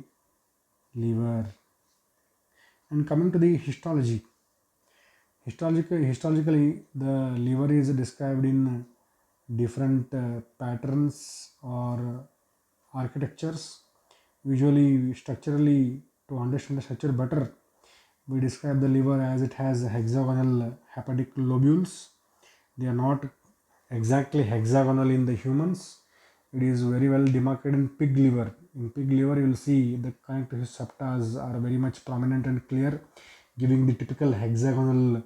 liver. And coming to the histology, histologically the liver is described in different patterns or architectures. Usually, structurally, to understand the structure better, we describe the liver as it has hexagonal hepatic lobules. They are not exactly hexagonal in the humans. It is very well demarcated in pig liver. In pig liver, you will see the connective septa are very much prominent and clear, giving the typical hexagonal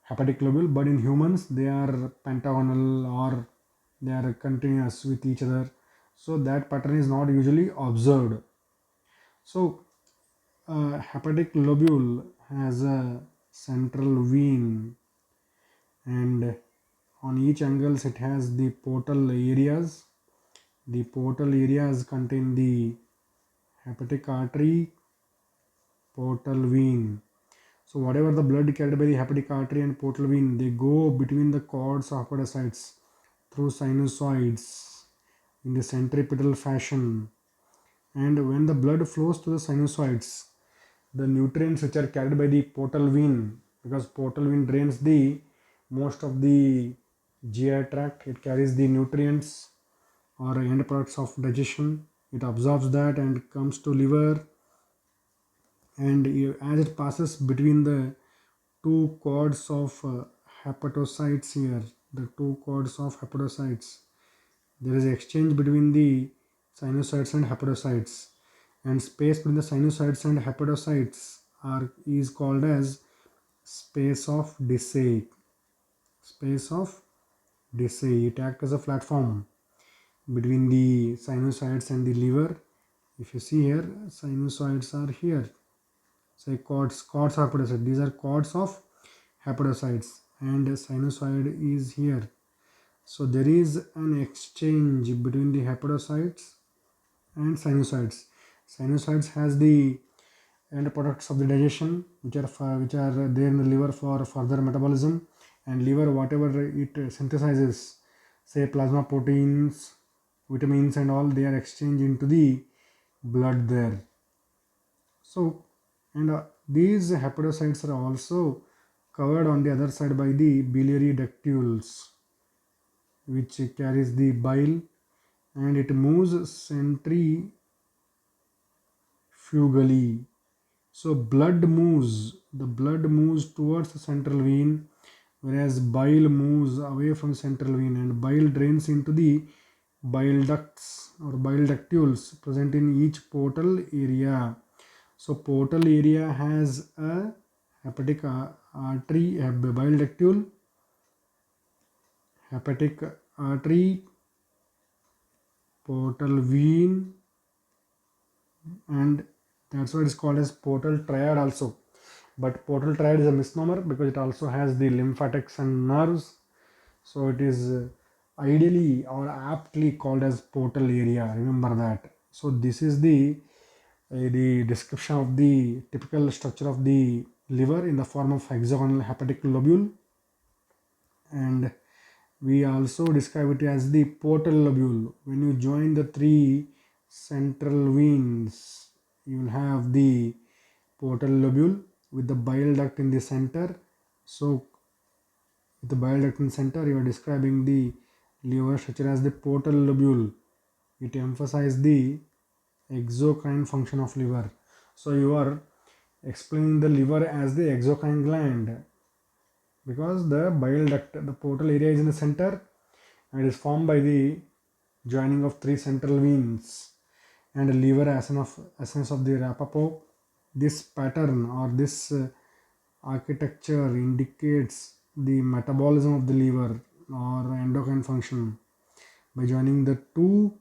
hepatic lobule. But in humans, they are pentagonal or they are continuous with each other. So that pattern is not usually observed. So hepatic lobule has a central vein, and on each angles it has the portal areas. The portal areas contain the hepatic artery, portal vein. So whatever the blood carried by the hepatic artery and portal vein, they go between the cords of hepatocytes through sinusoids in the centripetal fashion. And when the blood flows to the sinusoids, the nutrients which are carried by the portal vein, because portal vein drains the most of the GI tract, it carries the nutrients or end products of digestion. It absorbs that and comes to liver, and as it passes between the two cords of hepatocytes here, the two cords of hepatocytes, there is exchange between the sinusoids and hepatocytes, and space between the sinusoids and hepatocytes is called as space of Dissay. Space of Dissay. It acts as a platform between the sinusoids and the liver. If you see here, sinusoids are here. Say cords of hepatocytes. These are cords of hepatocytes, and sinusoid is here. So there is an exchange between the hepatocytes and sinusoids. Sinusoids has the end products of the digestion which are there in the liver for further metabolism, and liver whatever it synthesizes, say plasma proteins, vitamins and all, they are exchanged into the blood there. So and these hepatocytes are also covered on the other side by the biliary ductules, which carries the bile, and it moves centrifugally. So the blood moves towards the central vein, whereas bile moves away from central vein, and bile drains into the bile ducts or bile ductules present in each portal area. So portal area has a hepatic artery, a bile ductule, hepatic artery, portal vein, and that's why it's called as portal triad also. But portal triad is a misnomer because it also has the lymphatics and nerves. So it is ideally or aptly called as portal area. Remember that. So this is the description of the typical structure of the liver in the form of hexagonal hepatic lobule, and we also describe it as the portal lobule. When you join the three central veins, you will have the portal lobule with the bile duct in the center. So with the bile duct in the center, you are describing the liver structure as the portal lobule. It emphasizes the exocrine function of liver. So you are explaining the liver as the exocrine gland, because the bile duct, the portal area is in the center, and is formed by the joining of three central veins and liver essence of the Rapaport. This pattern or this architecture indicates the metabolism of the liver or endocrine function by joining the two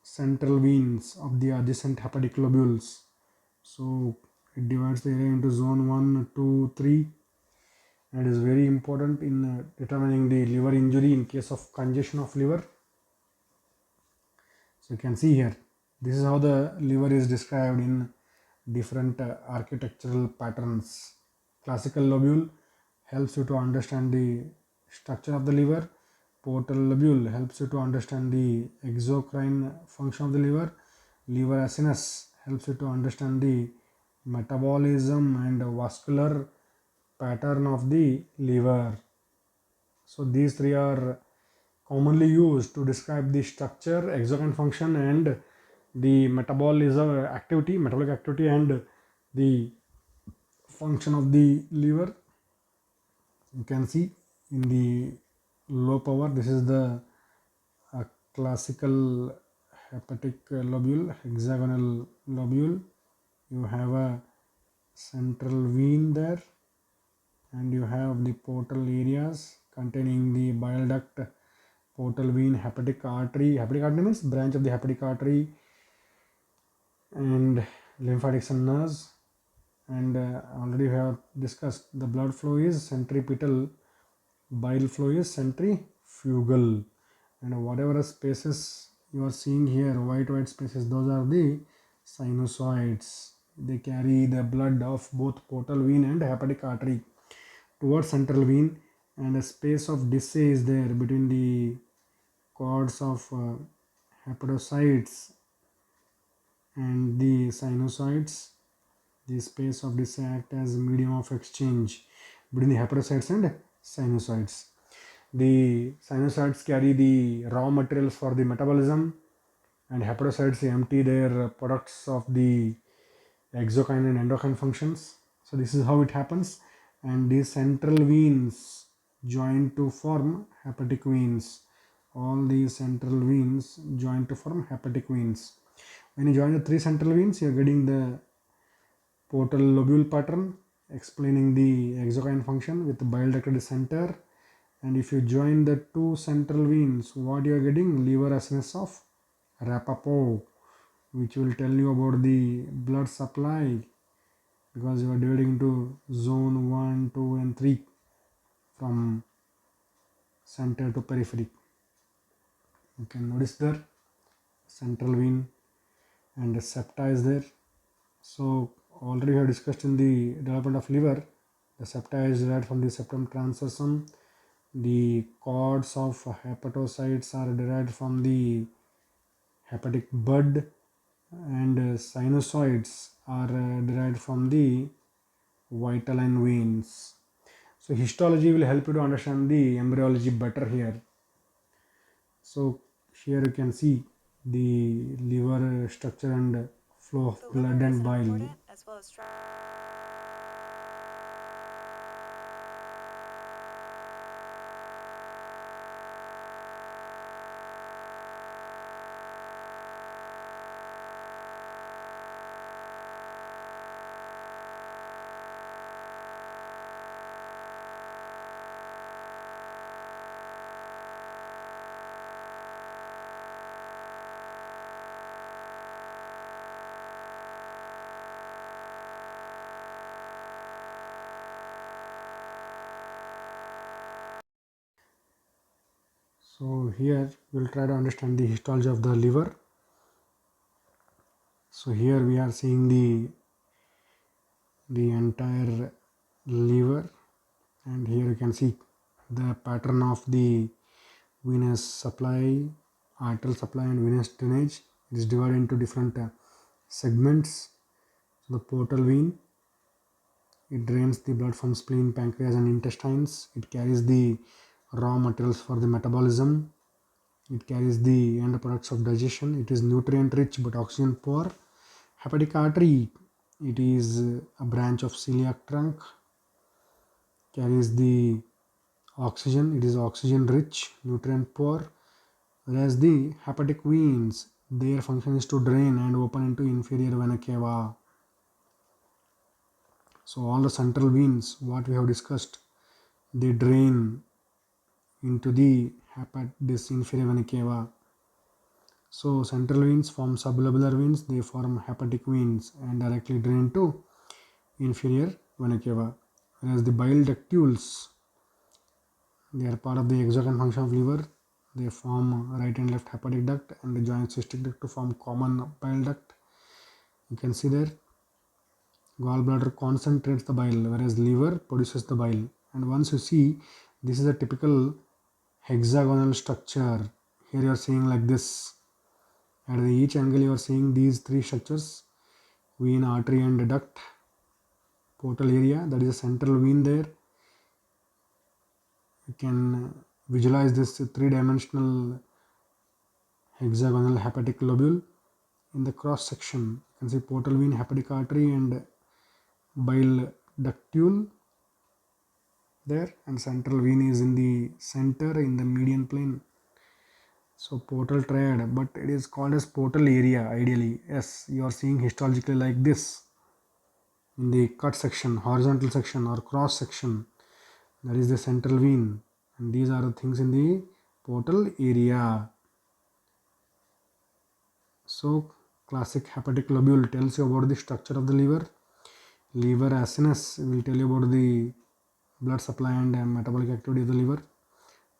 central veins of the adjacent hepatic lobules. So it divides the area into zone 1, 2, 3, and is very important in determining the liver injury in case of congestion of liver. So you can see here, this is how the liver is described in different architectural patterns. Classical lobule helps you to understand the structure of the liver. Portal lobule helps you to understand the exocrine function of the liver. Liver acinus helps you to understand the metabolism and vascular pattern of the liver. So these three are commonly used to describe the structure, exocrine function, and the metabolic activity and the function of the liver. You can see in the low power, this is the classical hepatic lobule, hexagonal lobule. You have a central vein there, and you have the portal areas containing the bile duct, portal vein, hepatic artery. Hepatic artery means branch of the hepatic artery, and lymphatics and nerves. And already we have discussed the blood flow is centripetal, bile flow is centrifugal, and whatever spaces you are seeing here, white spaces, those are the sinusoids. They carry the blood of both portal vein and hepatic artery towards central vein, and a space of Dissay is there between the cords of hepatocytes and the sinusoids. The space of Dissay act as medium of exchange between the hepatocytes and sinusoids. The sinusoids carry the raw materials for the metabolism, and hepatocytes empty their products of the exocrine and endocrine functions. So this is how it happens, and these central veins join to form hepatic veins. All these central veins join to form hepatic veins. When you join the three central veins, you are getting the portal lobule pattern explaining the exocrine function with the bile duct at the center. And if you join the two central veins, what you are getting? Liver acids of Rapoport, which will tell you about the blood supply, because you are dividing into zone 1, 2 and 3 from center to periphery. You can notice there central vein and the septa is there. So already we have discussed in the development of liver, the septa is derived from the septum transversum. The cords of hepatocytes are derived from the hepatic bud, and sinusoids are derived from the vitelline veins. So histology will help you to understand the embryology better here. So here you can see the liver structure and flow of blood and bile. As well as So here we'll try to understand the histology of the liver. So here we are seeing the entire liver, and here you can see the pattern of the venous supply, arterial supply and venous drainage. It is divided into different segments. So the portal vein, it drains the blood from spleen, pancreas and intestines. It carries the raw materials for the metabolism. It carries the end products of digestion. It is nutrient rich but oxygen poor. Hepatic artery, it is a branch of celiac trunk, carries the oxygen. It is oxygen rich, nutrient poor. Whereas the hepatic veins, their function is to drain and open into inferior vena cava. So all the central veins, what we have discussed, they drain into this inferior vena cava. So central veins form sublobular veins, they form hepatic veins and directly drain to inferior vena cava. Whereas the bile ductules, they are part of the exocrine function of liver. They form right and left hepatic duct and the joint cystic duct to form common bile duct. You can see there gallbladder concentrates the bile, whereas liver produces the bile. And once you see, this is a typical hexagonal structure. Here you are seeing like this. At each angle you are seeing these three structures: vein, artery and duct. Portal area, that is a central vein there. You can visualize this three-dimensional hexagonal hepatic lobule. in the cross section. You can see portal vein, hepatic artery and bile ductule there, and central vein is in the center in the median plane. So portal triad, but it is called as portal area ideally. Yes, you are seeing histologically like this in the cut section, horizontal section or cross section. That is the central vein, and these are the things in the portal area. So classic hepatic lobule tells you about the structure of the liver. Liver acinus will tell you about the blood supply and metabolic activity of the liver.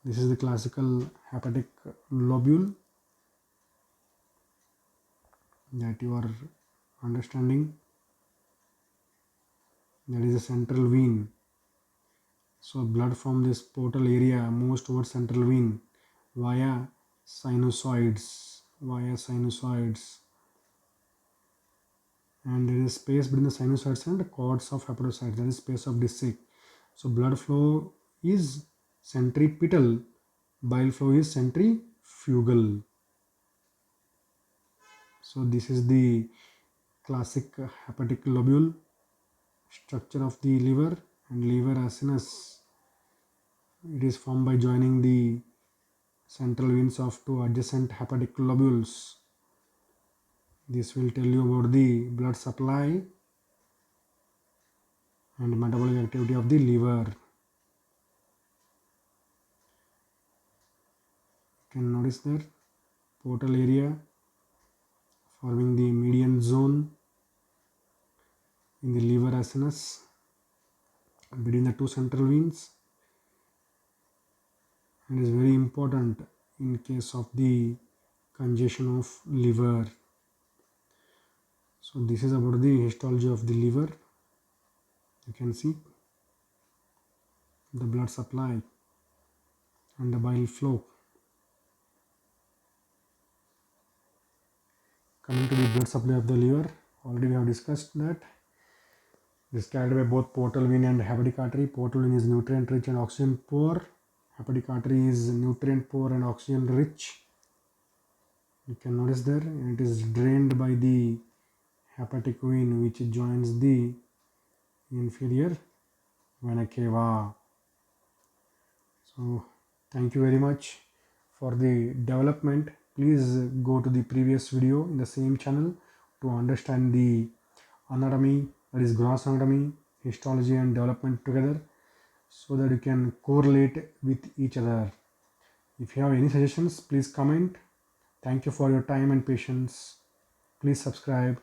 This is the classical hepatic lobule that you are understanding. That is the central vein. So blood from this portal area moves towards central vein via sinusoids. And there is space between the sinusoids and the cords of hepatocytes. That is space of Disick. So blood flow is centripetal, bile flow is centrifugal. So this is the classic hepatic lobule structure of the liver, and liver acinus. It is formed by joining the central veins of two adjacent hepatic lobules. This will tell you about the blood supply and metabolic activity of the liver. You can notice there portal area forming the median zone in the liver acinus between the two central veins, and is very important in case of the congestion of liver. So this is about the histology of the liver. You can see the blood supply and the bile flow. Coming to the blood supply of the liver, already we have discussed that. This is carried by both portal vein and hepatic artery. Portal vein is nutrient rich and oxygen poor. Hepatic artery is nutrient poor and oxygen rich. You can notice there it is drained by the hepatic vein which joins the inferior vena cava. So thank you very much for the development. Please go to the previous video in the same channel to understand the anatomy, that is gross anatomy, histology and development together, so that you can correlate with each other. If you have any suggestions, please comment. Thank you for your time and patience. Please subscribe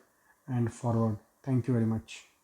and forward. Thank you very much.